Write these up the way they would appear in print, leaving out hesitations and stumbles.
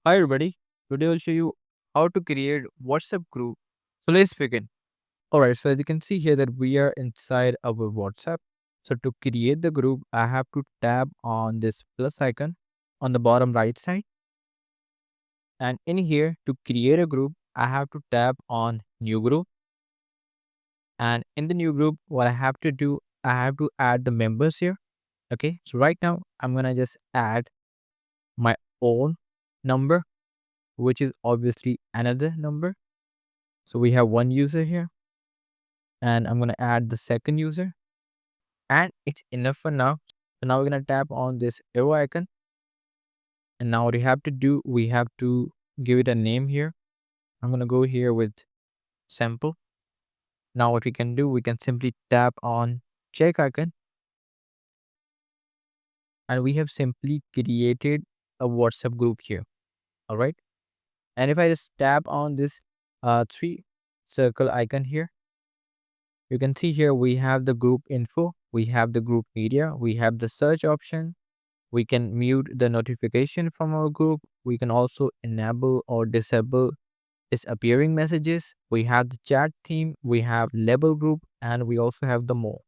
Hi everybody, today I'll show you how to create WhatsApp group. So let's begin. Alright, so as you can see here that we are inside our WhatsApp. So to create the group, I have to tap on this plus icon on the bottom right side. And in here to create a group, I have to tap on new group. And in the new group, what I have to do, I have to add the members here. Okay, so right now I'm gonna just add my own number, which is obviously another number. So we have one user here and I'm going to add the second user and it's enough for now. So now we're going to tap on this arrow icon and now what we have to do, we have to give it a name here. I'm going to go here with sample. Now what we can do, we can simply tap on check icon and we have simply created a WhatsApp group here. All right. And if I just tap on this three circle icon here, you can see here we have the group info, we have the group media, we have the search option. We can mute the notification from our group. We can also enable or disable disappearing messages. We have the chat theme, we have label group, and we also have the more.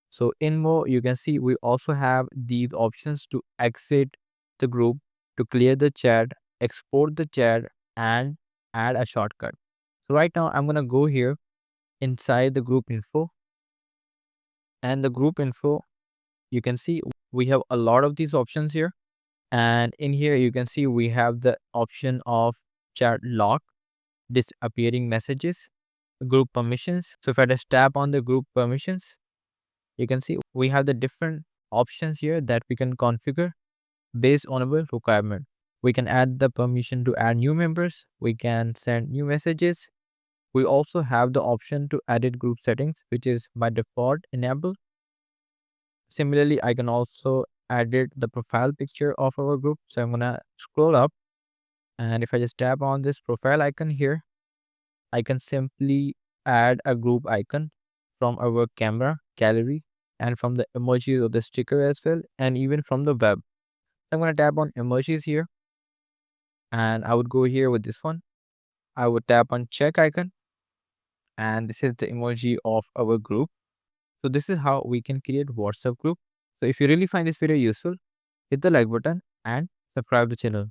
So in more, you can see we also have these options to exit the group, to clear the chat, export the chat, and add a shortcut. So right now I'm gonna go here inside the group info, and the group info, you can see we have a lot of these options here. And in here, you can see we have the option of chat lock, disappearing messages, group permissions. So if I just tap on the group permissions, you can see we have the different options here that we can configure based on our requirement. We can add the permission to add new members. We can send new messages. We also have the option to edit group settings, which is by default enabled. Similarly, I can also edit the profile picture of our group. So I'm gonna scroll up, and if I just tap on this profile icon here, I can simply add a group icon from our camera gallery and from the emojis or the sticker as well, and even from the web. I'm gonna tap on emojis here, and I would go here with this one. I would tap on check icon, and this is the emoji of our group. So this is how we can create WhatsApp group. So if you really find this video useful, hit the like button and subscribe the channel.